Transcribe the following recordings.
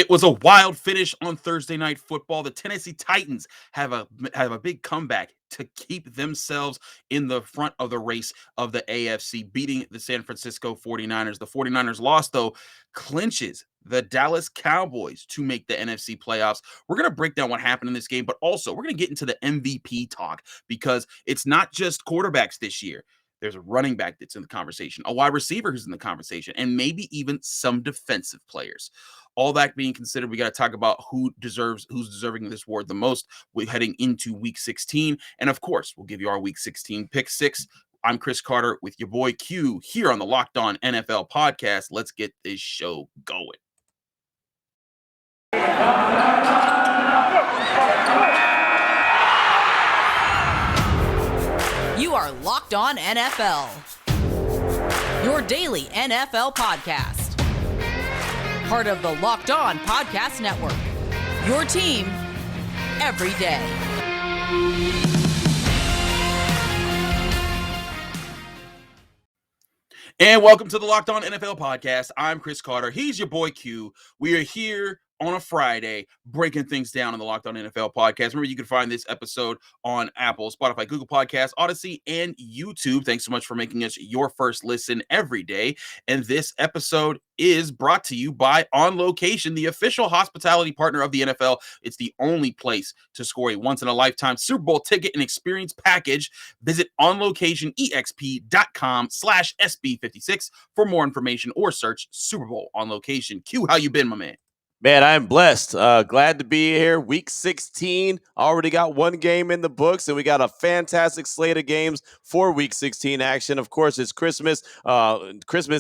It was a wild finish on Thursday Night Football. The Tennessee Titans have a big comeback to keep themselves in the front of the race of the AFC, beating the San Francisco 49ers. The 49ers loss, though, clinches the Dallas Cowboys to make the NFC playoffs. We're going to break down what happened in this game, but also we're going to get into the MVP talk because it's not just quarterbacks this year. There's a running back that's in the conversation, a wide receiver who's in the conversation, and maybe even some defensive players. All that being considered, we got to talk about who's deserving of this award the most. We're heading into Week 16, and of course, we'll give you our Week 16 pick six. I'm Chris Carter with your boy Q here on the Locked On NFL podcast. Let's get this show going. You are Locked On NFL, your daily NFL podcast. Part of the Locked On Podcast Network, your team every day. And welcome to the Locked On NFL podcast. I'm Chris Carter. He's your boy Q. We are here on a Friday, breaking things down on the Locked On NFL podcast. Remember, you can find this episode on Apple, Spotify, Google Podcasts, Odyssey, and YouTube. Thanks so much for making us your first listen every day. And this episode is brought to you by On Location, the official hospitality partner of the NFL. It's the only place to score a once-in-a-lifetime Super Bowl ticket and experience package. Visit onlocationexp.com/SB56 for more information or search Super Bowl On Location. Q, how you been, my man? Man, I am blessed. Glad to be here. Week 16. Already got one game in the books, and we got a fantastic slate of games for Week 16 action. Of course, it's Christmas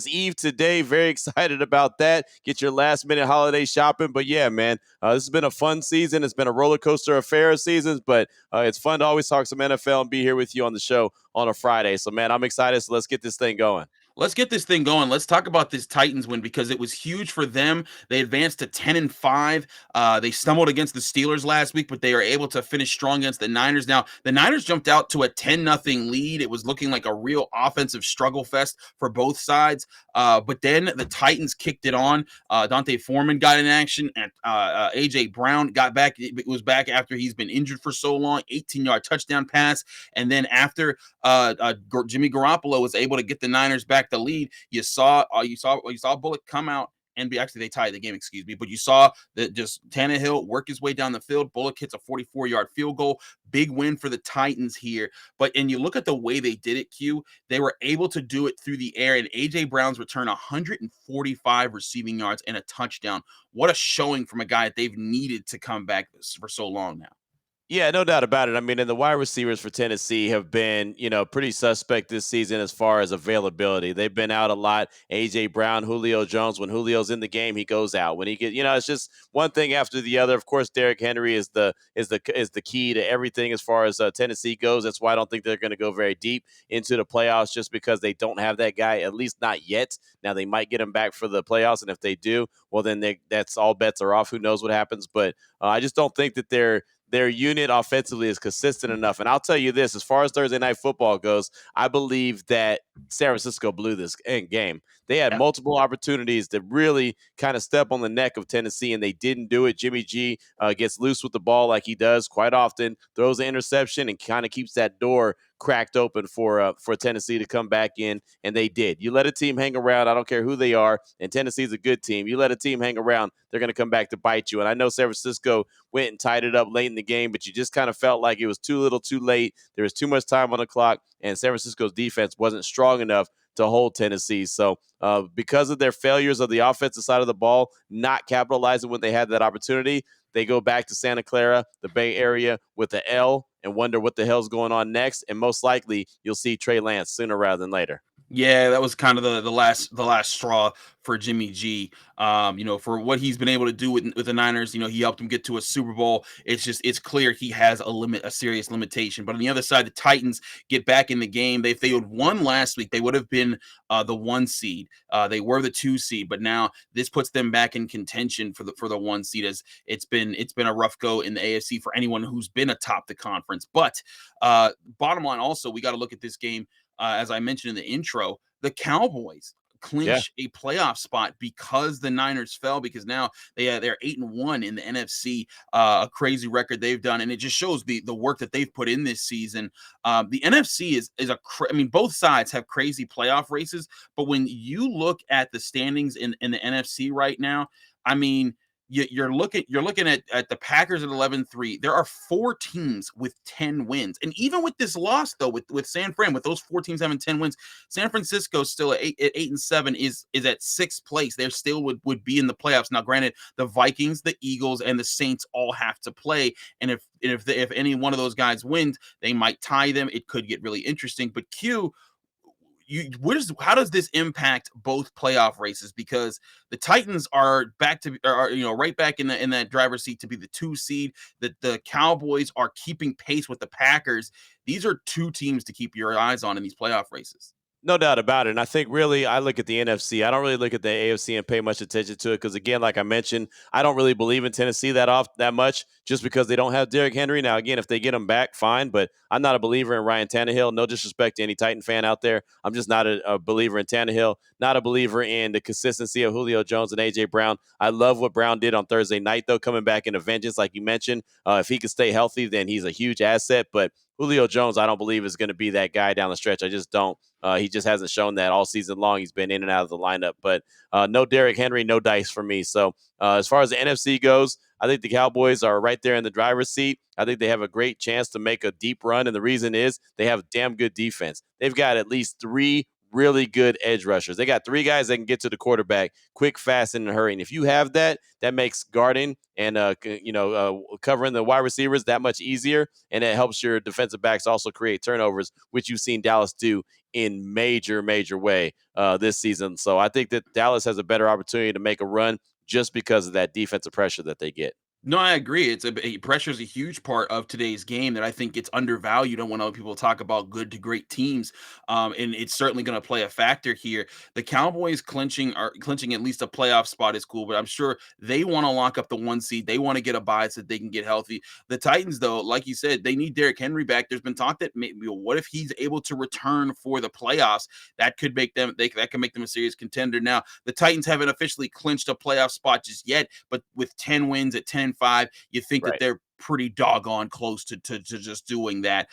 Eve today. Very excited about that. Get your last-minute holiday shopping. But, yeah, man, this has been a fun season. It's been a roller coaster affair of seasons, but it's fun to always talk some NFL and be here with you on the show on a Friday. So, man, I'm excited. So let's get this thing going. Let's get this thing going. Let's talk about this Titans win because it was huge for them. They advanced to 10-5. They stumbled against the Steelers last week, but they are able to finish strong against the Niners. Now, the Niners jumped out to a 10-0 lead. It was looking like a real offensive struggle fest for both sides. But then the Titans kicked it on. Dante Foreman got in action, and A.J. Brown got back. It was back after he's been injured for so long. 18-yard touchdown pass. And then after Jimmy Garoppolo was able to get the Niners back the lead, you saw Bullock come out and they tied the game, but you saw that just Tannehill work his way down the field. Bullock hits a 44-yard field goal. Big win for the Titans here. And you look at the way they did it, Q, they were able to do it through the air, and A.J. Brown's return 145 receiving yards and a touchdown. What a showing from a guy that they've needed to come back for so long now. Yeah, no doubt about it. I mean, and the wide receivers for Tennessee have been, pretty suspect this season as far as availability. They've been out a lot. A.J. Brown, Julio Jones. When Julio's in the game, he goes out. When he gets, it's just one thing after the other. Of course, Derrick Henry is the key to everything as far as Tennessee goes. That's why I don't think they're going to go very deep into the playoffs, just because they don't have that guy, at least not yet. Now they might get him back for the playoffs, and if they do, well, then that's all bets are off. Who knows what happens? But I just don't think that their unit offensively is consistent enough. And I'll tell you this, as far as Thursday Night Football goes, I believe that San Francisco blew this game. They had multiple opportunities to really kind of step on the neck of Tennessee, and they didn't do it. Jimmy G gets loose with the ball like he does quite often, throws an interception, and kind of keeps that door cracked open for Tennessee to come back in, and they did. You let a team hang around, I don't care who they are, and Tennessee's a good team. You let a team hang around, they're going to come back to bite you. And I know San Francisco went and tied it up late in the game, but you just kind of felt like it was too little too late. There was too much time on the clock, and San Francisco's defense wasn't strong enough to hold Tennessee. So because of their failures of the offensive side of the ball, not capitalizing when they had that opportunity, they go back to Santa Clara, the Bay Area, with the L and wonder what the hell's going on next. And most likely you'll see Trey Lance sooner rather than later. Yeah, that was kind of the last straw for Jimmy G. For what he's been able to do with the Niners. He helped them get to a Super Bowl. It's clear he has a serious limitation. But on the other side, the Titans get back in the game. If they had won last week, they would have been the 1 seed. They were the 2 seed, but now this puts them back in contention for the 1 seed. As it's been a rough go in the AFC for anyone who's been atop the conference. But bottom line, also we got to look at this game. As I mentioned in the intro, the Cowboys Yeah. clinch a playoff spot because the Niners fell, because now they're 8-1 in the NFC, a crazy record they've done, and it just shows the work that they've put in this season. The NFC I mean, both sides have crazy playoff races, but when you look at the standings in the NFC right now, I mean, you're looking at the Packers at 11-3. There are 4 teams with 10 wins. And even with this loss, though, with San Fran, with those 4 teams having 10 wins, San Francisco still at 8-7 is at 6th place. They still would be in the playoffs. Now, granted, the Vikings, the Eagles, and the Saints all have to play. And if any one of those guys wins, they might tie them. It could get really interesting. But how does this impact both playoff races? Because the Titans are right back in that driver's seat to be the 2 seed. The Cowboys are keeping pace with the Packers. These are 2 teams to keep your eyes on in these playoff races. No doubt about it. And I think really I look at the NFC. I don't really look at the AFC and pay much attention to it because, again, like I mentioned, I don't really believe in Tennessee that much just because they don't have Derrick Henry. Now, again, if they get him back, fine. But I'm not a believer in Ryan Tannehill. No disrespect to any Titan fan out there. I'm just not a believer in Tannehill, not a believer in the consistency of Julio Jones and A.J. Brown. I love what Brown did on Thursday night, though, coming back in a vengeance, like you mentioned. If he could stay healthy, then he's a huge asset. But Julio Jones, I don't believe is going to be that guy down the stretch. I just don't. He just hasn't shown that all season long. He's been in and out of the lineup. But no Derrick Henry, no dice for me. So as far as the NFC goes, I think the Cowboys are right there in the driver's seat. I think they have a great chance to make a deep run. And the reason is they have damn good defense. They've got at least 3 really good edge rushers. They got 3 guys that can get to the quarterback quick, fast, and in a hurry. And if you have that, that makes guarding and covering the wide receivers that much easier, and it helps your defensive backs also create turnovers, which you've seen Dallas do in major way this season. So I think that Dallas has a better opportunity to make a run just because of that defensive pressure that they get. No, I agree. Pressure is a huge part of today's game that I think gets undervalued. When other people talk about good to great teams, and it's certainly going to play a factor here. The Cowboys clinching at least a playoff spot is cool, but I'm sure they want to lock up the 1 seed. They want to get a bye so that they can get healthy. The Titans, though, like you said, they need Derrick Henry back. There's been talk that maybe, what if he's able to return for the playoffs? That could make them a serious contender. Now, the Titans haven't officially clinched a playoff spot just yet, but with 10 wins at 10-5, you think that Right. they're pretty doggone close to just doing that.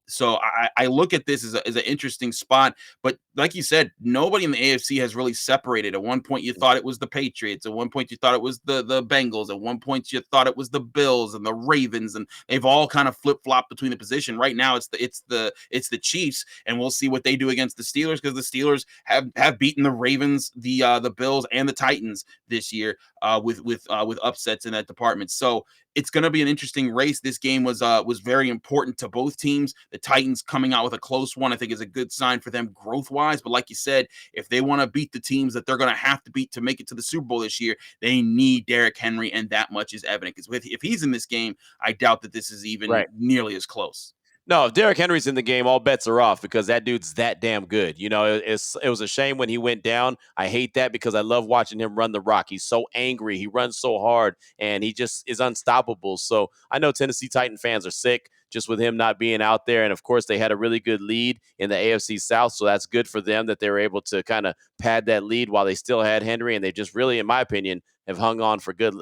So I look at this as an interesting spot, but like you said, nobody in the AFC has really separated. At one point, you thought it was the Patriots. At one point, you thought it was the Bengals. At one point, you thought it was the Bills and the Ravens, and they've all kind of flip flopped between the position. Right now, it's the Chiefs, and we'll see what they do against the Steelers, because the Steelers have beaten the Ravens, the Bills, and the Titans this year with upsets in that department. So it's going to be an interesting race. This game was very important to both teams. The Titans coming out with a close one, I think, is a good sign for them growth-wise. But like you said, if they want to beat the teams that they're going to have to beat to make it to the Super Bowl this year, they need Derrick Henry, and that much is evident. Because if he's in this game, I doubt that this is even Right. nearly as close. No, if Derrick Henry's in the game, all bets are off because that dude's that damn good. It was a shame when he went down. I hate that because I love watching him run the rock. He's so angry. He runs so hard, and he just is unstoppable. So I know Tennessee Titan fans are sick just with him not being out there. And, of course, they had a really good lead in the AFC South, so that's good for them that they were able to kind of pad that lead while they still had Henry. And they just really, in my opinion, have hung on for good,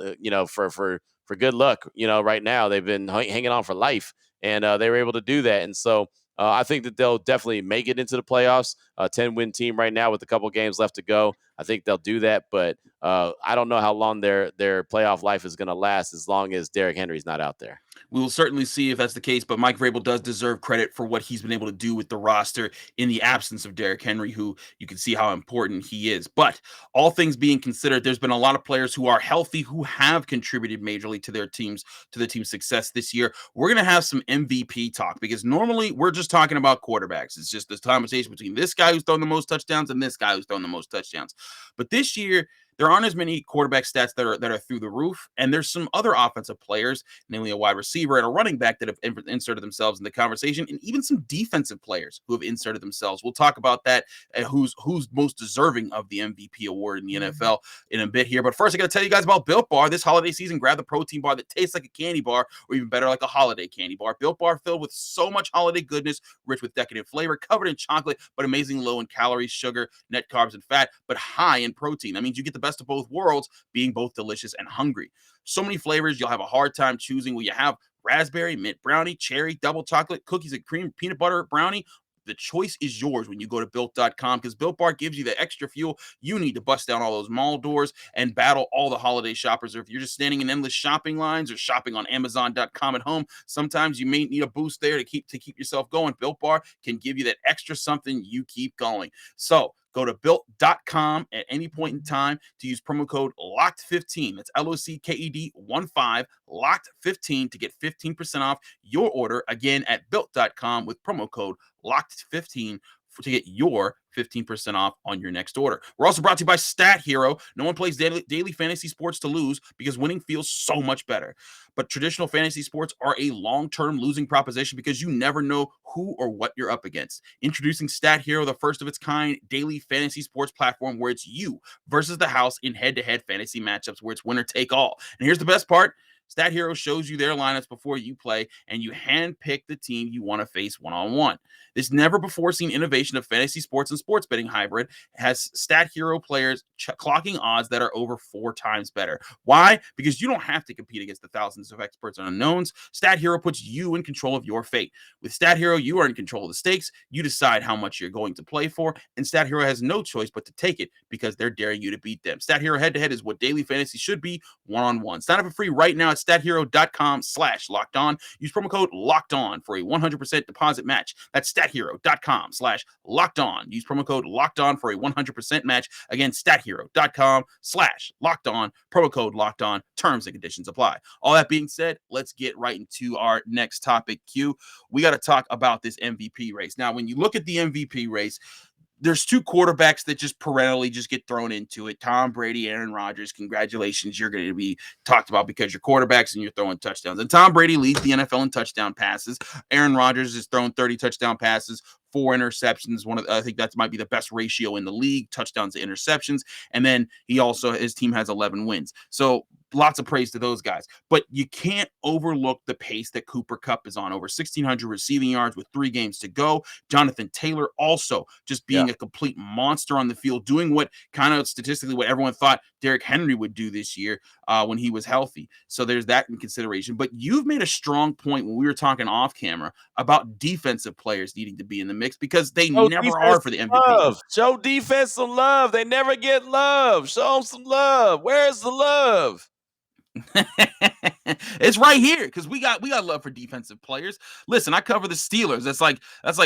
for good luck. Right now they've been hanging on for life. And they were able to do that. And so I think that they'll definitely make it into the playoffs. A 10-win team right now with a couple games left to go. I think they'll do that. But I don't know how long their playoff life is going to last as long as Derrick Henry's not out there. We will certainly see if that's the case, but Mike Vrabel does deserve credit for what he's been able to do with the roster in the absence of Derrick Henry, who you can see how important he is. But all things being considered, there's been a lot of players who are healthy who have contributed majorly to their team's success this year. We're going to have some MVP talk because normally we're just talking about quarterbacks. It's just this conversation between this guy who's thrown the most touchdowns and this guy who's thrown the most touchdowns. But this year, there aren't as many quarterback stats that are through the roof, and there's some other offensive players, namely a wide receiver and a running back, that have inserted themselves in the conversation, and even some defensive players who have inserted themselves. We'll talk about that, who's most deserving of the MVP award in the NFL in a bit here. But first, I got to tell you guys about Built Bar. This holiday season, grab the protein bar that tastes like a candy bar, or even better, like a holiday candy bar. Built Bar, filled with so much holiday goodness, rich with decadent flavor, covered in chocolate, but amazing low in calories, sugar, net carbs, and fat, but high in protein. That means you get the best of both worlds, being both delicious and hungry. So many flavors, you'll have a hard time choosing. Will you have raspberry, mint brownie, cherry, double chocolate, cookies and cream, peanut butter brownie? The choice is yours when you go to built.com, because Built Bar gives you the extra fuel you need to bust down all those mall doors and battle all the holiday shoppers. Or if you're just standing in endless shopping lines or shopping on Amazon.com at home, sometimes you may need a boost there to keep yourself going. Built Bar can give you that extra something you keep going. So go to built.com at any point in time to use promo code LOCKED15. That's LOCKED15, LOCKED15, to get 15% off your order. Again, at built.com with promo code LOCKED15 to get your 15% off on your next order. We're also brought to you by Stat Hero. No one plays daily fantasy sports to lose, because winning feels so much better. But traditional fantasy sports are a long-term losing proposition, because you never know who or what you're up against. Introducing Stat Hero, the first of its kind daily fantasy sports platform where it's you versus the house in head-to-head fantasy matchups where it's winner take all. And here's the best part. Stat Hero shows you their lineups before you play, and you handpick the team you want to face one-on-one. This never-before-seen innovation of fantasy sports and sports betting hybrid has Stat Hero players clocking odds that are over 4 times better. Why? Because you don't have to compete against the thousands of experts and unknowns. Stat Hero puts you in control of your fate. With Stat Hero, you are in control of the stakes. You decide how much you're going to play for, and Stat Hero has no choice but to take it, because they're daring you to beat them. Stat Hero head-to-head is what daily fantasy should be, one-on-one. Sign up for free right now at stathero.com/lockedon. Use promo code LOCKEDON for a 100% deposit match. That's stathero.com/lockedon. Use promo code LOCKEDON for a 100% match. Again, stathero.com/lockedon. Promo code LOCKEDON. Terms and conditions apply. All that being said, let's get right into our next topic, Q. We got to talk about this MVP race. Now, when you look at the MVP race, there's 2 quarterbacks that just perennially just get thrown into it. Tom Brady, Aaron Rodgers. Congratulations. You're going to be talked about because you're quarterbacks and you're throwing touchdowns. And Tom Brady leads the NFL in touchdown passes. Aaron Rodgers has thrown 30 touchdown passes, 4 interceptions. I think that might be the best ratio in the league, touchdowns to interceptions. And then his team has 11 wins. So lots of praise to those guys. But you can't overlook the pace that Cooper Kupp is on. Over 1,600 receiving yards with 3 games to go. Jonathan Taylor also just being a complete monster on the field, doing what kind of statistically what everyone thought Derrick Henry would do this year when he was healthy. So there's that in consideration. But you've made a strong point when we were talking off camera about defensive players needing to be in the mix, because they never are for the MVP. Show defense some love. They never get love. Show them some love. Where's the love? It's right here, because we got love for defensive players. Listen, I cover the Steelers. That's like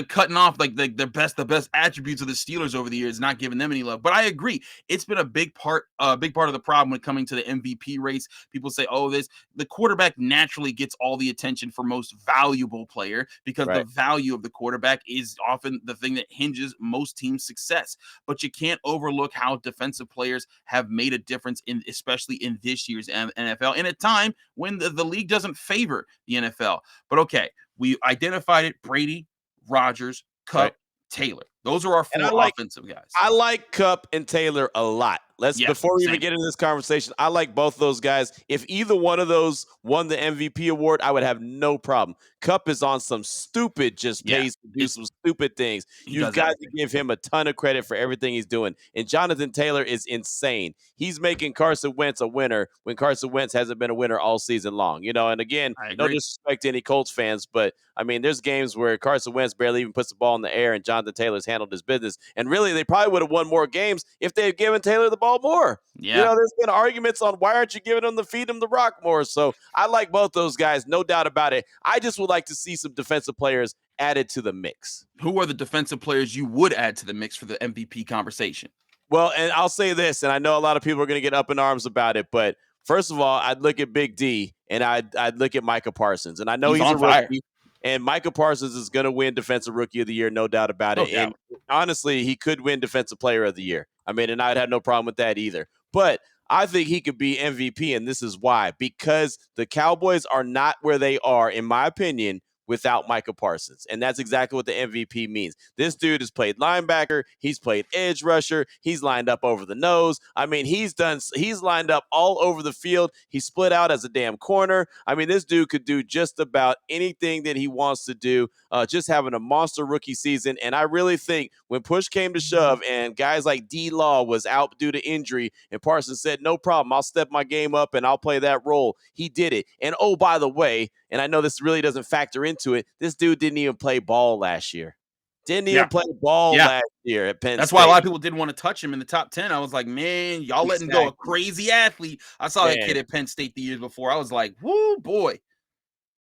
cutting off like the best attributes of the Steelers over the years, not giving them any love. But I agree, it's been a big part of the problem when coming to the MVP race. People say, "Oh, the quarterback naturally gets all the attention for most valuable player," because the value of the quarterback is often the thing that hinges most teams' success. But you can't overlook how defensive players have made a difference especially in this year's NFL, in a time when the league doesn't favor the NFL. But okay, we identified it: Brady, Rodgers, Kupp, Taylor. Those are our 4 offensive guys. I like Kupp and Taylor a lot. Before we even get into this conversation, I like both those guys. If either one of those won the MVP award, I would have no problem. Kupp is on some stupid pace to do some stupid things. You've got to give him a ton of credit for everything he's doing. And Jonathan Taylor is insane. He's making Carson Wentz a winner when Carson Wentz hasn't been a winner all season long. And again, no disrespect to any Colts fans, but I mean, there's games where Carson Wentz barely even puts the ball in the air and Jonathan Taylor's handled his business. And really, they probably would have won more games if they had given Taylor the ball more. There's been arguments on why aren't you giving him feed him the rock more. So I like both those guys, no doubt about it. I just would like to see some defensive players added to the mix. Who are the defensive players you would add to the mix for the MVP conversation? Well, and I'll say this, and I know a lot of people are going to get up in arms about it, but first of all, I'd look at Big D and I'd look at Micah Parsons, and I know he's a rookie. And Micah Parsons is going to win Defensive Rookie of the Year, no doubt about it. And honestly, he could win Defensive Player of the Year. I mean, and I'd have no problem with that either. but I think he could be MVP, and this is why. Because the Cowboys are not where they are, in my opinion, without Micah Parsons. And that's exactly what the MVP means. This dude has played linebacker, he's played edge rusher, he's lined up over the nose. I mean, he's lined up all over the field. He split out as a damn corner. I mean, this dude could do just about anything that he wants to do, just having a monster rookie season. And I really think when push came to shove and guys like D-Law was out due to injury and Parsons said, no problem, I'll step my game up and I'll play that role. He did it. And oh, by the way, and I know this really doesn't factor into it, this dude didn't even play ball last year. Didn't even play ball last year at Penn State. That's why a lot of people didn't want to touch him in the top 10. I was like, man, y'all letting go a crazy athlete. I saw that kid at Penn State the years before. I was like, whoo, boy.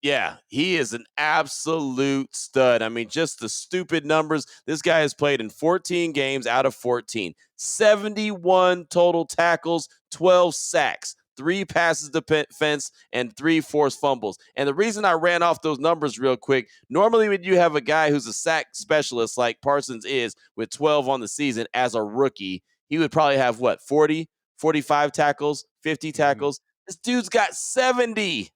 Yeah, he is an absolute stud. I mean, just the stupid numbers. This guy has played in 14 games out of 14, 71 total tackles, 12 sacks, 3 passes defense, and 3 forced fumbles. And the reason I ran off those numbers real quick, normally when you have a guy who's a sack specialist like Parsons is with 12 on the season as a rookie, he would probably have, 40, 45 tackles, 50 tackles. This dude's got 70.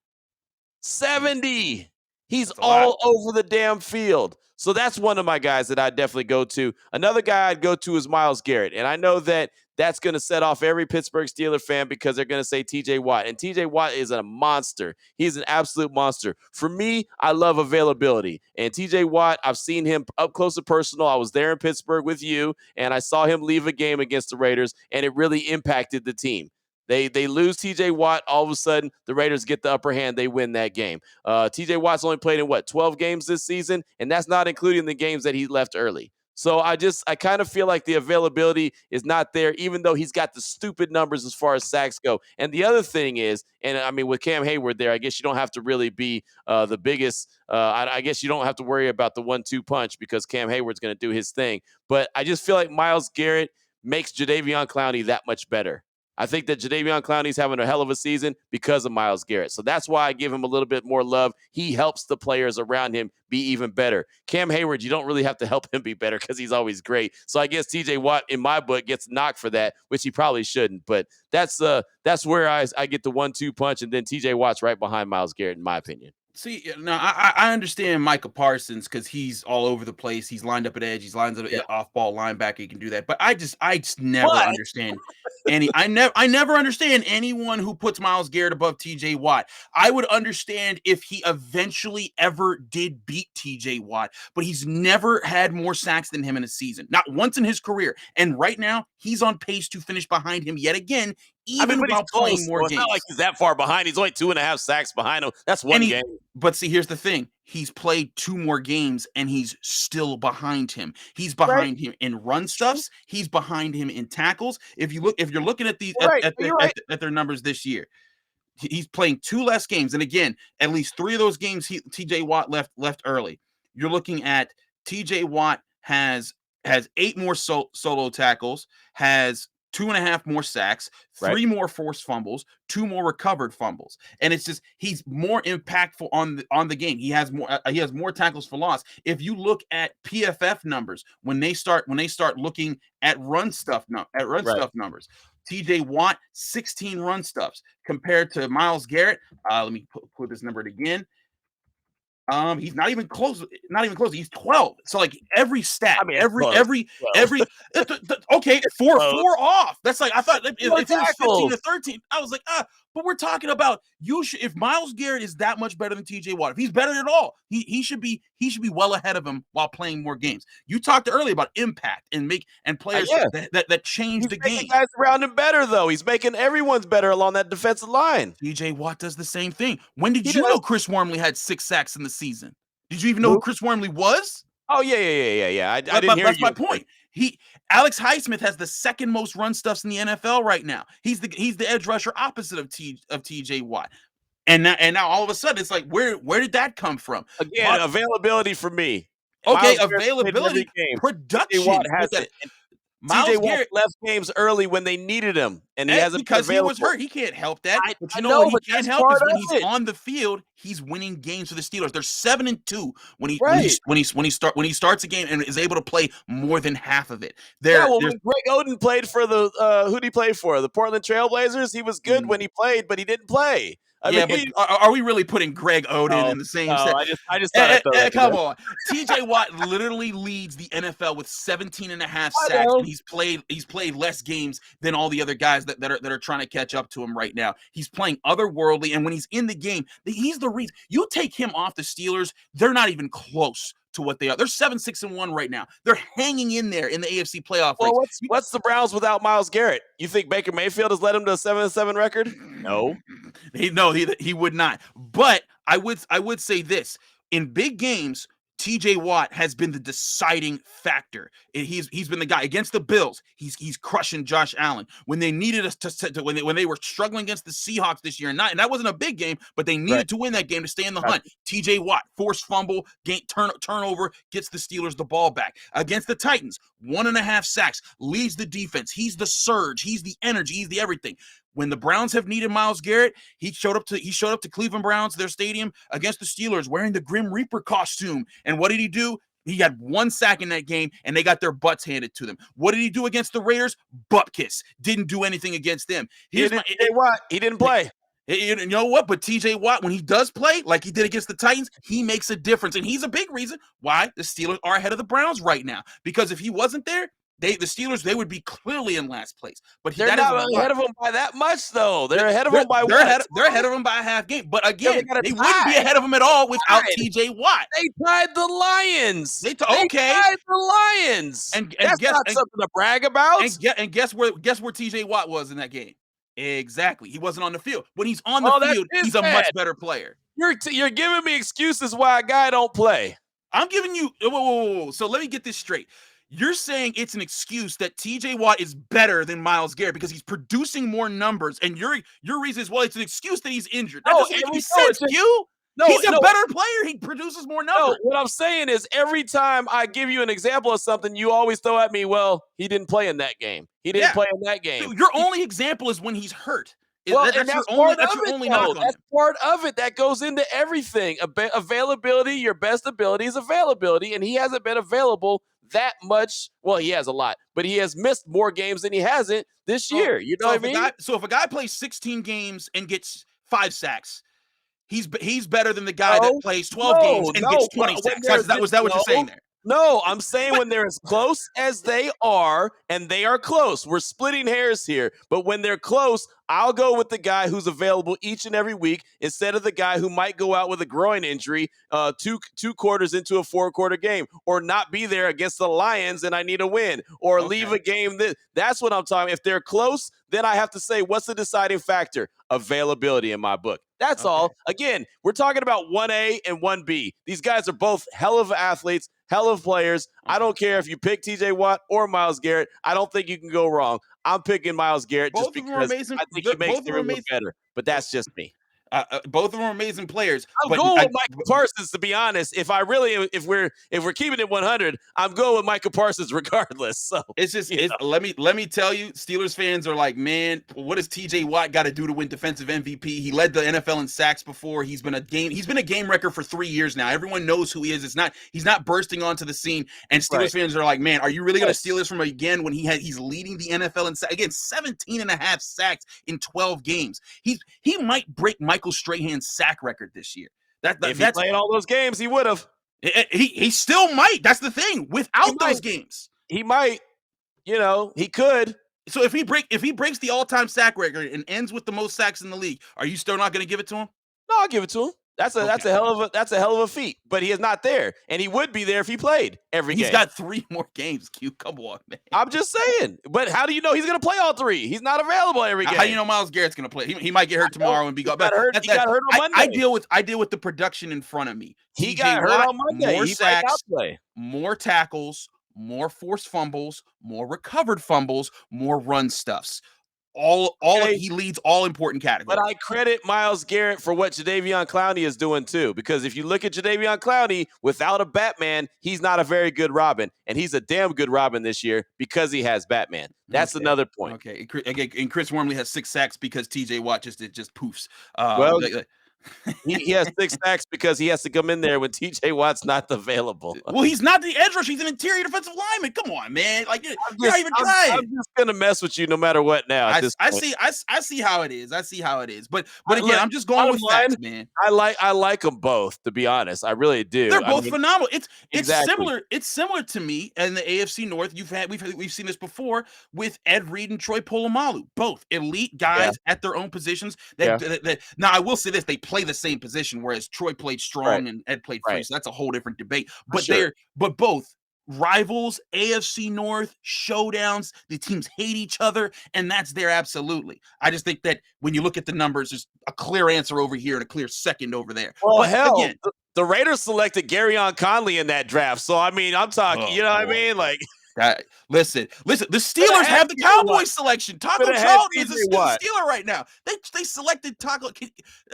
70. He's all over the damn field. So that's one of my guys that I'd definitely go to. Another guy I'd go to is Myles Garrett. And I know that that's going to set off every Pittsburgh Steelers fan because they're going to say TJ Watt. And TJ Watt is a monster. He's an absolute monster. For me, I love availability. And TJ Watt, I've seen him up close and personal. I was there in Pittsburgh with you, and I saw him leave a game against the Raiders, and it really impacted the team. They lose TJ Watt. All of a sudden, the Raiders get the upper hand. They win that game. TJ Watt's only played in 12 games this season, and that's not including the games that he left early. So I kind of feel like the availability is not there, even though he's got the stupid numbers as far as sacks go. And the other thing is, and I mean, with Cam Hayward there, I guess you don't have to really be the biggest. I guess you don't have to worry about the 1-2 punch because Cam Hayward's going to do his thing. But I just feel like Myles Garrett makes Jadeveon Clowney that much better. I think that Jadeveon Clowney's having a hell of a season because of Myles Garrett. So that's why I give him a little bit more love. He helps the players around him be even better. Cam Hayward, you don't really have to help him be better because he's always great. So I guess TJ Watt, in my book, gets knocked for that, which he probably shouldn't. But that's where I get the 1-2 punch, and then TJ Watt's right behind Myles Garrett, in my opinion. See, now I understand Micah Parsons because he's all over the place. He's lined up at edge. He's lined up at off-ball linebacker. He can do that. But I just never understand I never understand anyone who puts Myles Garrett above TJ Watt. I would understand if he eventually ever did beat TJ Watt, but he's never had more sacks than him in a season. Not once in his career. And right now, he's on pace to finish behind him yet again, even while playing more games. It's not like he's that far behind. He's only 2.5 sacks behind him. That's one game. But see, here's the thing. He's played 2 more games, and he's still behind him. He's behind him in run stuffs. He's behind him in tackles. If you're looking at these at their numbers this year, he's playing 2 less games. And again, at least 3 of those games, TJ Watt left early. You're looking at TJ Watt has 8 more solo tackles, has 2.5 more sacks, 3 more forced fumbles, 2 more recovered fumbles, and it's just he's more impactful on the game. He has more tackles for loss. If you look at PFF numbers when they start looking at run stuff numbers, TJ Watt 16 run stuffs compared to Myles Garrett. Let me put this number again. He's not even close. He's 12. So like every stat, okay, 4 off. That's like I thought if it was 15 to 13, I was like, but we're talking about if Myles Garrett is that much better than TJ Watt, if he's better at all, he should be well ahead of him while playing more games. You talked earlier about impact and players that change the game. Guys around him better though. He's making everyone's better along that defensive line. TJ Watt does the same thing. When did you know Chris Wormley had 6 sacks in the season? Did you even know who Chris Wormley was? Oh yeah. I didn't hear you. That's my point. Alex Highsmith has the second most run stuffs in the NFL right now. He's the edge rusher opposite of TJ Watt. And now all of a sudden it's like where did that come from? Again, availability for me. Okay, availability, production. Watt has it. TJ Myles Watt Garrett, left games early when they needed him, and he hasn't been because he was available. hurt, he can't help that. But I you know what know, he but can that's help part is when of he's it. on the field, he's winning games for the Steelers. They're 7-2 Right. when he starts a game and is able to play more than half of it. Yeah, There, well, there's when Greg Oden played for the who'd he play for? The Portland Trailblazers. He was good when he played, but he didn't play. I Yeah, but mean, are we really putting Greg Oden no, in the same no. set? I just thought I'd throw that Come together. on. TJ Watt literally leads the NFL with 17 and a half I sacks, and know. he's played less games than all the other guys that are trying to catch up to him right now. He's playing otherworldly, and when he's in the game, he's the reason. You take him off the Steelers, they're not even close to what they are. They're 7-6-1 right now. They're hanging in there in the AFC playoff race. Well, what's the Browns without Myles Garrett? You think Baker Mayfield has led him to a 7-7 record? No. He would not. But I would say this: in big games, TJ Watt has been the deciding factor. He's been the guy against the Bills. He's crushing Josh Allen when they needed us to when they were struggling against the Seahawks this year. And that wasn't a big game, but they needed Right. to win that game to stay in the Right. hunt. TJ Watt forced fumble, turnover, gets the Steelers the ball back against the Titans. 1.5 sacks, leads the defense. He's the surge. He's the energy. He's the everything. When the Browns have needed Myles Garrett, he showed up to Cleveland Browns, their stadium, against the Steelers wearing the Grim Reaper costume. And what did he do? He had 1 sack in that game, and they got their butts handed to them. What did he do against the Raiders? Butt kiss. Didn't do anything against them. He didn't play. You know what? But TJ Watt, when he does play like he did against the Titans, he makes a difference. And he's a big reason why the Steelers are ahead of the Browns right now. Because if he wasn't there, the Steelers, they would be clearly in last place. But They're not ahead of him by that much, though. They're ahead of him by they're what? they're ahead of him by a half game. But again, they wouldn't be ahead of him at all without TJ Watt. They tied the Lions. They tied okay. the Lions. And that's not something to brag about. And guess where TJ Watt was in that game? Exactly. He wasn't on the field. When he's on the field, he's a much better player. You're giving me excuses why a guy don't play. I'm giving you whoa. So let me get this straight. You're saying it's an excuse that TJ Watt is better than Myles Garrett because he's producing more numbers, and your reason is, well, it's an excuse that he's injured. That doesn't make any sense, Q. He's a better player. He produces more numbers. No, what I'm saying is every time I give you an example of something, you always throw at me, well, he didn't play in that game. He didn't play in that game. Your only example is when he's hurt. Well, that's your only knock on him. That's part of it. That goes into everything. Availability, your best ability is availability, and he hasn't been available that much. Well, he has a lot, but he has missed more games than he hasn't this year. You know what I mean? So if a guy plays 16 games and gets 5 sacks, he's better than the guy that plays 12 games and gets 20 sacks. Was that what you're saying there? No, I'm saying when they're as close as they are, and they are close. We're splitting hairs here, but when they're close, I'll go with the guy who's available each and every week instead of the guy who might go out with a groin injury two quarters into a 4-quarter game, or not be there against the Lions and I need a win, or leave a game. That's what I'm talking. If they're close, then I have to say, what's the deciding factor? Availability in my book. That's all. Again, we're talking about 1A and 1B. These guys are both hell of athletes, hell of players. I don't care if you pick TJ Watt or Myles Garrett. I don't think you can go wrong. I'm picking Myles Garrett just because I think he makes everyone look better. But that's just me. Both of them are amazing players. I'm going with Micah Parsons, to be honest. If we're keeping it 100, I'm going with Micah Parsons regardless. So it's just let me tell you, Steelers fans are like, man, what does TJ Watt got to do to win defensive MVP? He led the NFL in sacks before. He's been a game record for 3 years now. Everyone knows who he is. He's not bursting onto the scene. And Steelers fans are like, man, are you really going to steal this from him again when he's leading the NFL in sacks? Again, 17 and a half sacks in 12 games. He might break Michael Strahan's sack record this year. If he played all those games, he would have. He still might. That's the thing. Without those games, he might. He could. So if he breaks the all-time sack record and ends with the most sacks in the league, are you still not going to give it to him? No, I'll give it to him. That's a hell of a feat. But he is not there, and he would be there if he played every game. He's got 3 more games. Q, come on, man. I'm just saying. But how do you know he's going to play all 3? He's not available every game. How do you know Myles Garrett's going to play? He might get hurt tomorrow and be gone. He got hurt on Monday. I deal with the production in front of me. He got hurt on Monday. More sacks, more tackles, more forced fumbles, more recovered fumbles, more run stuffs. Okay. He leads all important But categories. I credit Myles Garrett for what Jadeveon Clowney is doing too, because if you look at Jadeveon Clowney, without a Batman, he's not a very good Robin, and he's a damn good Robin this year because he has Batman. That's Okay. another point. Okay. And Chris Wormley has 6 sacks because TJ Watt just poofs. Well, Like, he has 6 sacks because he has to come in there when TJ Watt's not available. well, he's not the edge rusher. He's an interior defensive lineman. Come on, man. Like you're not even trying. I'm just gonna mess with you no matter what now. At this point. I see how it is. I see how it is. But again, Look, I'm just going with facts, man. I like them both, to be honest. I really do. They're both phenomenal. It's exactly. similar. It's similar to me in the AFC North. We've seen this before with Ed Reed and Troy Polamalu. Both elite guys at their own positions. Now I will say this: they play the same position, whereas Troy played strong and Ed played free. So that's a whole different debate. But but both rivals, AFC North showdowns. The teams hate each other, and that's there absolutely. I just think that when you look at the numbers, there's a clear answer over here and a clear second over there. Well, but hell, again, the Raiders selected Garyon Conley in that draft. So I mean, I'm talking. You know what I mean? Like, listen. The Steelers have the Cowboys selection. Taco Charlton is a Steeler right now. They selected Taco.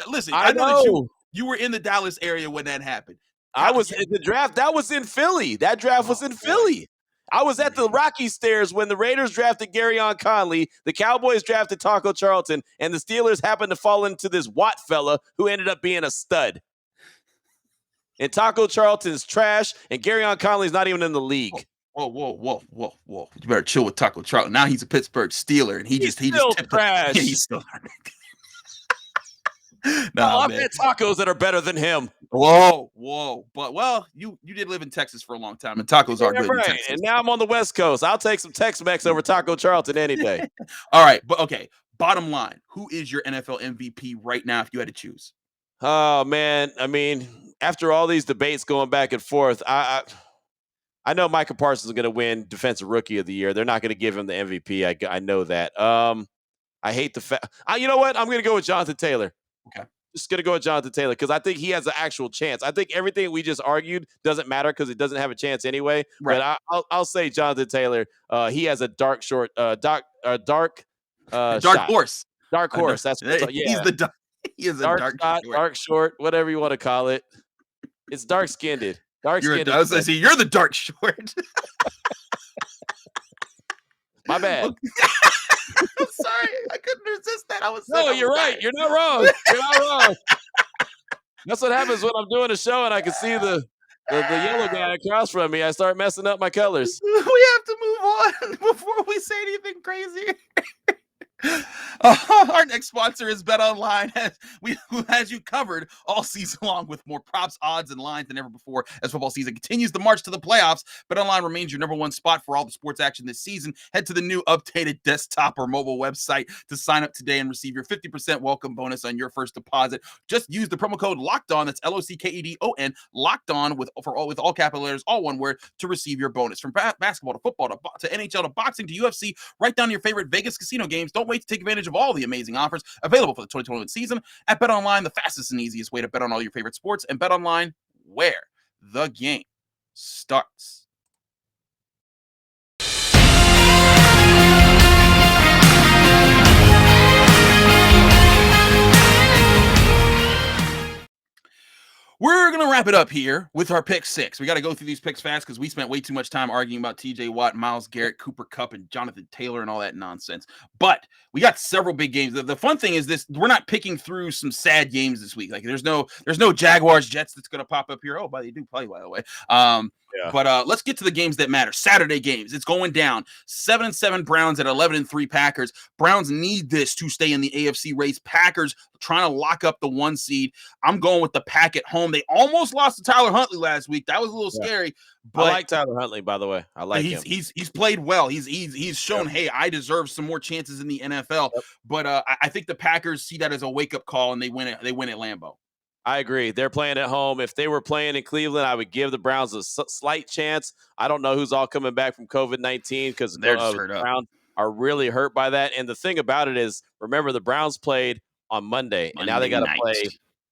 Listen, I know that you were in the Dallas area when that happened. I was in the draft. That was in Philly. That draft was in Philly. I was at the Rocky Stairs when the Raiders drafted Garyon Conley, the Cowboys drafted Taco Charlton, and the Steelers happened to fall into this Watt fella who ended up being a stud. And Taco Charlton's trash, and Garyon Conley's not even in the league. Whoa. You better chill with Taco Charlton. Now he's a Pittsburgh Steeler, and he just trash. He's still I've had tacos that are better than him. Whoa. But you did live in Texas for a long time, and tacos are good in Texas. And now I'm on the West Coast. I'll take some Tex-Mex over Taco Charlton any day. All right, but okay. Bottom line, who is your NFL MVP right now if you had to choose? Oh man, I mean, after all these debates going back and forth, I know Micah Parsons is going to win Defensive Rookie of the Year. They're not going to give him the MVP. I know that. I hate the fact. You know what? I'm going to go with Jonathan Taylor. Okay. Just going to go with Jonathan Taylor because I think he has an actual chance. I think everything we just argued doesn't matter because it doesn't have a chance anyway. Right. But I'll say Jonathan Taylor. He has a dark horse. Dark horse. That's what he's the dark. He is dark a dark short, whatever you want to call it. It's dark skinned. I was going to say you're the dark short. My bad. I'm sorry, I couldn't resist that. You're right. You're not wrong. You're not wrong. That's what happens when I'm doing a show and I can see the yellow guy across from me. I start messing up my colors. We have to move on before we say anything crazy. Our next sponsor is BetOnline, who has you covered all season long with more props, odds, and lines than ever before. As football season continues the march to the playoffs, BetOnline remains your number one spot for all the sports action this season. Head to the new updated desktop or mobile website to sign up today and receive your 50% welcome bonus on your first deposit. Just use the promo code LOCKEDON, that's LOCKEDON, locked on with all capital letters, all one word, to receive your bonus. From basketball to football to NHL to boxing to UFC, right down to your favorite Vegas casino games. Don't wait to take advantage of all the amazing offers available for the 2021 season at BetOnline, the fastest and easiest way to bet on all your favorite sports, and BetOnline, where the game starts. We're going to wrap it up here with our pick 6. We got to go through these picks fast because we spent way too much time arguing about TJ Watt, Myles Garrett, Cooper Kupp, and Jonathan Taylor and all that nonsense. But we got several big games. The fun thing is this: we're not picking through some sad games this week. Like there's no Jaguars Jets that's going to pop up here. Oh, but they do play, by the way. But let's get to the games that matter. Saturday games. It's going down. 7-7 Browns at 11-3 Packers. Browns need this to stay in the AFC race. Packers trying to lock up the 1 seed. I'm going with the Pack at home. They almost lost to Tyler Huntley last week. That was a little scary. But I like Tyler Huntley, by the way. I like him. He's played well. He's shown, hey, I deserve some more chances in the NFL. But I think the Packers see that as a wake-up call, and they win at Lambeau. I agree. They're playing at home. If they were playing in Cleveland, I would give the Browns a slight chance. I don't know who's all coming back from COVID-19 because the Browns are really hurt by that. And the thing about it is, remember, the Browns played on Monday and now they got to play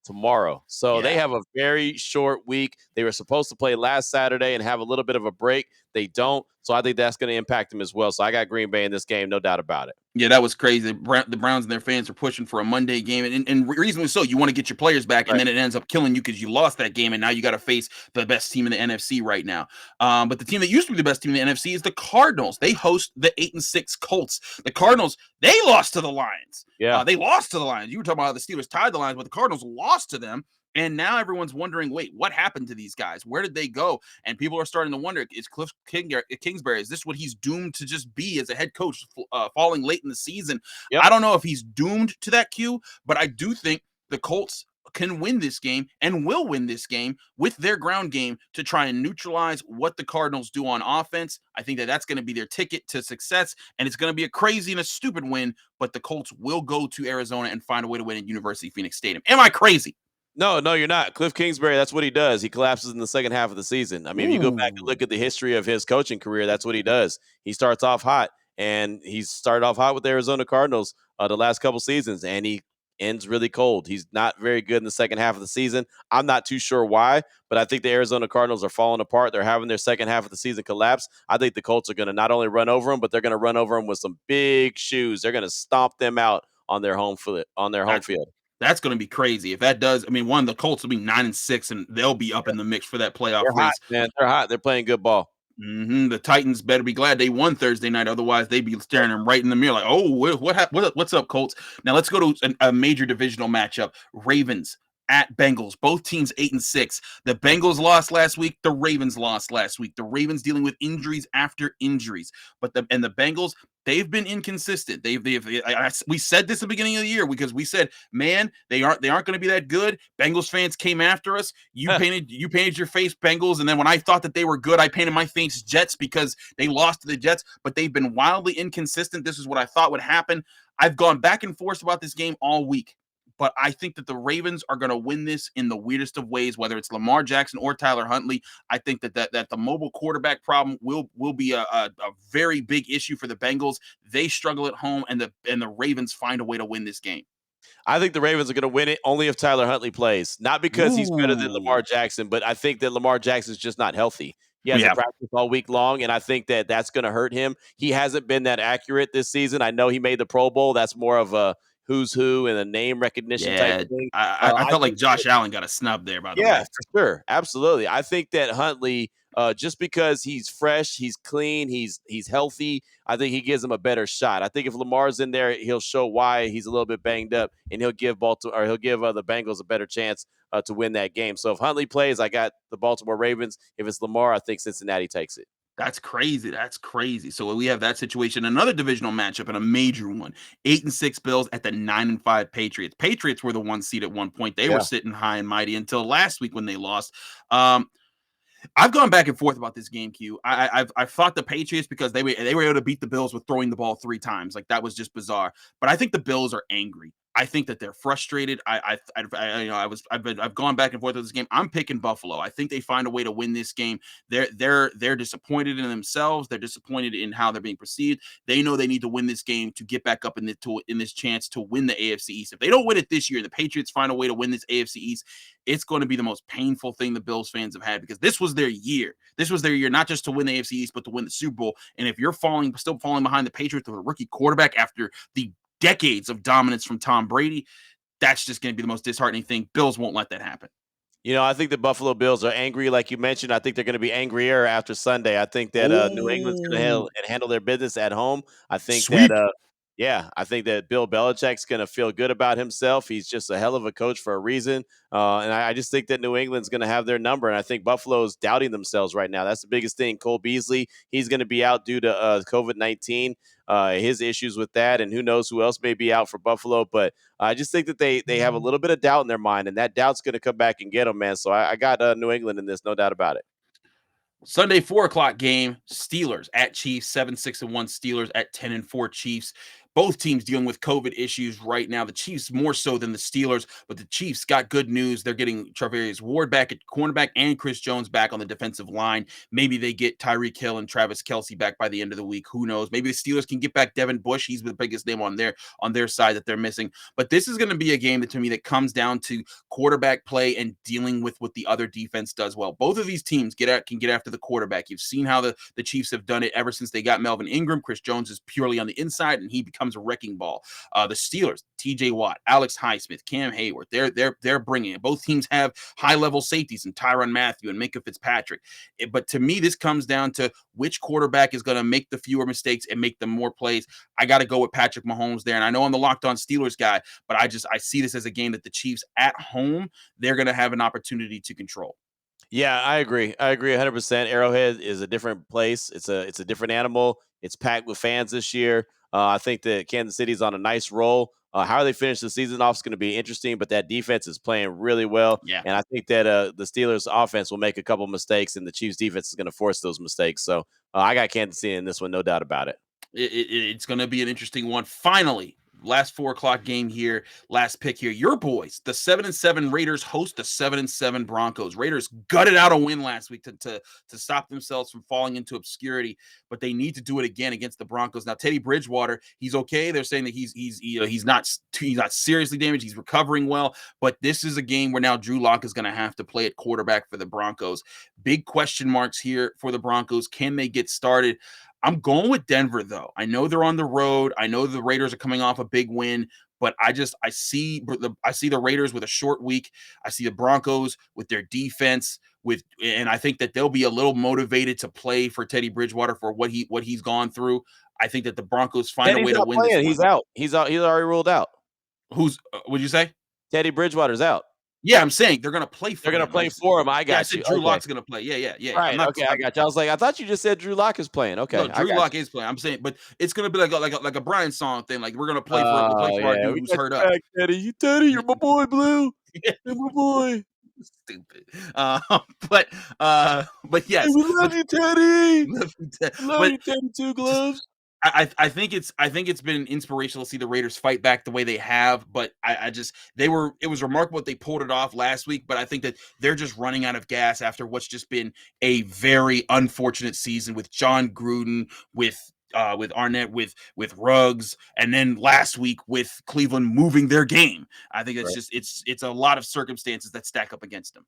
tomorrow. So they have a very short week. They were supposed to play last Saturday and have a little bit of a break. They don't. So I think that's going to impact them as well. So I got Green Bay in this game, no doubt about it. Yeah, that was crazy. The Browns and their fans are pushing for a Monday game, and reasonably so. You want to get your players back, and Right. then it ends up killing you because you lost that game, and now you got to face the best team in the NFC right now. But the team that used to be the best team in the NFC is the Cardinals. They host the 8-6 Colts. The Cardinals, they lost to the Lions. Yeah. They lost to the Lions. You were talking about how the Steelers tied the Lions, but the Cardinals lost to them. And now everyone's wondering, wait, what happened to these guys? Where did they go? And people are starting to wonder, is Kingsbury, is this what he's doomed to just be as a head coach, falling late in the season? Yep. I don't know if he's doomed to that cue, but I do think the Colts can win this game and will win this game with their ground game to try and neutralize what the Cardinals do on offense. I think that that's going to be their ticket to success, and it's going to be a crazy and a stupid win, but the Colts will go to Arizona and find a way to win at University of Phoenix Stadium. Am I crazy? No, no, you're not. Cliff Kingsbury, that's what he does. He collapses in the second half of the season. I mean, if you go back and look Ooh. at the history of his coaching career, that's what he does. He starts off hot, and he's started off hot with the Arizona Cardinals the last couple seasons, and he ends really cold. He's not very good in the second half of the season. I'm not too sure why, but I think the Arizona Cardinals are falling apart. They're having their second half of the season collapse. I think the Colts are going to not only run over them, but they're going to run over them with some big shoes. They're going to stomp them out on their home field. That's going to be crazy. If that does, I mean, one, the Colts will be 9-6, and they'll be up in the mix for that playoff They're hot, race. man. They're hot. They're playing good ball. The Titans better be glad they won Thursday night. Otherwise, they'd be staring them right in the mirror like, oh, what's up, Colts? Now let's go to a major divisional matchup. Ravens at Bengals. Both teams 8-6. The Bengals lost last week. The Ravens lost last week. The Ravens dealing with injuries after injuries. But the Bengals, they've been inconsistent. We said this at the beginning of the year because we said, man, they aren't going to be that good. Bengals fans came after us. You painted your face Bengals, and then when I thought that they were good, I painted my face Jets because they lost to the Jets. But they've been wildly inconsistent. This is what I thought would happen. I've gone back and forth about this game all week. But I think that the Ravens are going to win this in the weirdest of ways, whether it's Lamar Jackson or Tyler Huntley. I think that the mobile quarterback problem will be a very big issue for the Bengals. They struggle at home, and the Ravens find a way to win this game. I think the Ravens are going to win it only if Tyler Huntley plays. Not because he's better than Lamar Ooh. Jackson, but I think that Lamar Jackson's just not healthy. He hasn't Yeah, practiced all week long, and I think that that's going to hurt him. He hasn't been that accurate this season. I know he made the Pro Bowl. That's more of a who's who and a name recognition type yeah. thing. I I felt like think Josh Allen got a snub there, by the Yeah, way. for sure. Absolutely. I think that Huntley, just because he's fresh, he's clean, he's healthy, I think he gives him a better shot. I think if Lamar's in there, he'll show why he's a little bit banged up, and he'll give the Bengals a better chance to win that game. So if Huntley plays, I got the Baltimore Ravens. If it's Lamar, I think Cincinnati takes it. That's crazy. That's crazy. So we have that situation. Another divisional matchup and a major one. 8-6 Bills at the 9-5 Patriots. Patriots were the one seed at one point. They were Yeah. sitting high and mighty until last week when they lost. I've gone back and forth about this game, Q. I've fought the Patriots because they were able to beat the Bills with throwing the ball 3 times. Like, that was just bizarre. But I think the Bills are angry. I think that they're frustrated. I've gone back and forth with this game. I'm picking Buffalo. I think they find a way to win this game. They're disappointed in themselves. They're disappointed in how they're being perceived. They know they need to win this game to get back up in this chance to win the AFC East. If they don't win it this year, the Patriots find a way to win this AFC East, it's going to be the most painful thing the Bills fans have had because this was their year. This was their year not just to win the AFC East, but to win the Super Bowl. And if you're still falling behind the Patriots with a rookie quarterback after the decades of dominance from Tom Brady, that's just going to be the most disheartening thing. Bills won't let that happen. You know, I think the Buffalo Bills are angry, like you mentioned. I think they're going to be angrier after Sunday. I think that New England's going to Oh, handle their business at home. I think that, sweep. yeah, I think that Bill Belichick's going to feel good about himself. He's just a hell of a coach for a reason. And I just think that New England's going to have their number. And I think Buffalo's doubting themselves right now. That's the biggest thing. Cole Beasley, he's going to be out due to COVID-19, his issues with that. And who knows who else may be out for Buffalo. But I just think that they have a little bit of doubt in their mind. And that doubt's going to come back and get them, man. So I got New England in this, no doubt about it. Sunday 4 o'clock game. Steelers at Chiefs. 7-6-1 Steelers at 10-4 Chiefs. Both teams dealing with COVID issues right now. The Chiefs more so than the Steelers, but the Chiefs got good news. They're getting Travarius Ward back at cornerback and Chris Jones back on the defensive line. Maybe they get Tyreek Hill and Travis Kelce back by the end of the week. Who knows? Maybe the Steelers can get back Devin Bush. He's the biggest name on their side that they're missing. But this is going to be a game that, to me, that comes down to quarterback play and dealing with what the other defense does well. Both of these teams can get after the quarterback. You've seen how the Chiefs have done it ever since they got Melvin Ingram. Chris Jones is purely on the inside, and he becomes a wrecking ball. The Steelers, T.J. Watt, Alex Highsmith, Cam Hayward, they're bringing it. Both teams have high-level safeties in Tyrann Mathieu and Micah Fitzpatrick. But to me, this comes down to which quarterback is going to make the fewer mistakes and make the more plays. I got to go with Patrick Mahomes there. And I know I'm the Locked On Steelers guy, but I see this as a game that the Chiefs at home, they're going to have an opportunity to control. Yeah, I agree. I agree 100%. Arrowhead is a different place. It's a different animal. It's packed with fans this year. I think that Kansas City's on a nice roll. How they finish the season off is going to be interesting, but that defense is playing really well. Yeah. And I think that the Steelers offense will make a couple mistakes, and the Chiefs defense is going to force those mistakes. So I got Kansas City in this one, no doubt about it. It's going to be an interesting one. Finally, last 4:00 game here, last pick here. Your boys, the 7-7 Raiders host the 7-7 Broncos. Raiders gutted out a win last week to stop themselves from falling into obscurity, but they need to do it again against the Broncos. Now, Teddy Bridgewater, he's okay. They're saying that he's not seriously damaged. He's recovering well, but this is a game where now Drew Lock is going to have to play at quarterback for the Broncos. Big question marks here for the Broncos. Can they get started? I'm going with Denver, though. I know they're on the road. I know the Raiders are coming off a big win, but I see the Raiders with a short week. I see the Broncos with their defense, and I think that they'll be a little motivated to play for Teddy Bridgewater for what he's gone through. I think that the Broncos find a way to win this one. He's out. He's out. He's already ruled out. What'd you say? Teddy Bridgewater's out. Yeah, I'm saying they're going to play for him. They're going to play for him. I got you. Drew Lock's going to play. Yeah. Right. Okay, I got you. I was like, I thought you just said Drew Lock is playing. Okay. No, Drew Lock is playing. I'm saying, but it's going to be like a Brian song thing. Like, we're going to play for our dude who's hurt up. Teddy, you're my boy, Blue. You're my boy. Stupid. But yes. Hey, we love you, Teddy. Love you, Teddy Two Gloves. I think it's been inspirational to see the Raiders fight back the way they have, but it was remarkable that they pulled it off last week, but I think that they're just running out of gas after what's just been a very unfortunate season with John Gruden, with Arnett, with Ruggs, and then last week with Cleveland moving their game. I think it's just it's a lot of circumstances that stack up against them.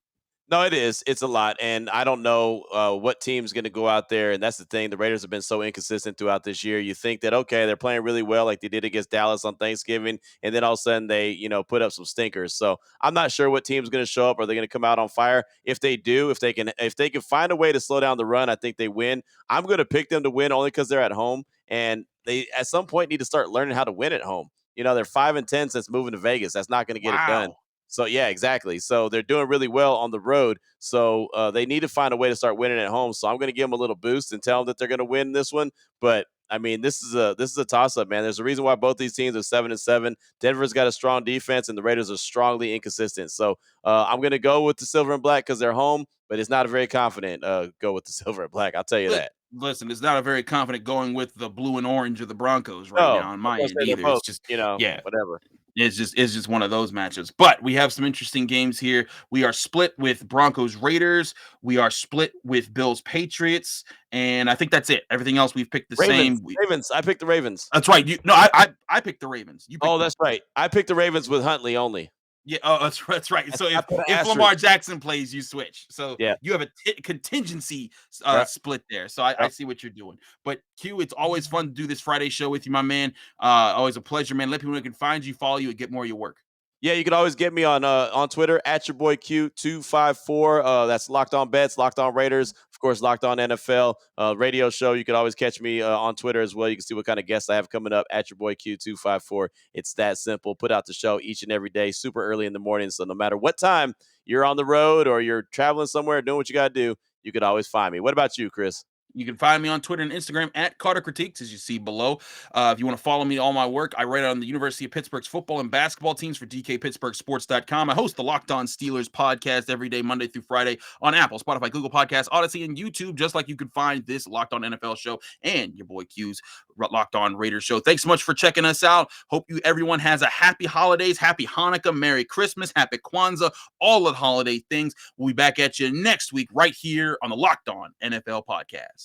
No, it is. It's a lot. And I don't know what team's going to go out there. And that's the thing. The Raiders have been so inconsistent throughout this year. You think that, okay, they're playing really well like they did against Dallas on Thanksgiving. And then all of a sudden they, put up some stinkers. So I'm not sure what team's going to show up. Are they going to come out on fire? If they do, if they can find a way to slow down the run, I think they win. I'm going to pick them to win only because they're at home. And they at some point need to start learning how to win at home. They're 5-10 since moving to Vegas. That's not going to get it done. So, yeah, exactly. So they're doing really well on the road. So they need to find a way to start winning at home. So I'm going to give them a little boost and tell them that they're going to win this one. But, I mean, this is a toss-up, man. There's a reason why both these teams are 7-7. Denver's got a strong defense, and the Raiders are strongly inconsistent. So I'm going to go with the silver and black because they're home, but it's not a very confident go with the silver and black. I'll tell you that. Listen, it's not a very confident going with the blue and orange of the Broncos now on my end either. Both, it's just, whatever. It's just one of those matchups. But we have some interesting games here. We are split with Broncos Raiders. We are split with Bills Patriots. And I think that's it. Everything else we've picked the same. Ravens. I picked the Ravens. That's right. I picked the Ravens. That's right. I picked the Ravens with Huntley only. Yeah, that's right. So if Lamar Jackson plays, you switch. So you have a contingency split there. So I see what you're doing. But Q, it's always fun to do this Friday show with you, my man. Always a pleasure, man. Let people know can find you, follow you, and get more of your work. Yeah, you can always get me on Twitter at your boy Q254. That's Locked On Bets, Locked On Raiders, of course, Locked On NFL radio show. You can always catch me on Twitter as well. You can see what kind of guests I have coming up at your boy Q254. It's that simple. Put out the show each and every day, super early in the morning. So no matter what time you're on the road or you're traveling somewhere doing what you got to do, you can always find me. What about you, Chris? You can find me on Twitter and Instagram at Carter Critiques, as you see below. If you want to follow me, all my work, I write on the University of Pittsburgh's football and basketball teams for DKPittsburghSports.com. I host the Locked On Steelers podcast every day, Monday through Friday, on Apple, Spotify, Google Podcasts, Odyssey, and YouTube, just like you can find this Locked On NFL show and your boy Q's Locked On Raiders show. Thanks so much for checking us out. Hope everyone has a happy holidays, happy Hanukkah, Merry Christmas, happy Kwanzaa, all of the holiday things. We'll be back at you next week right here on the Locked On NFL podcast.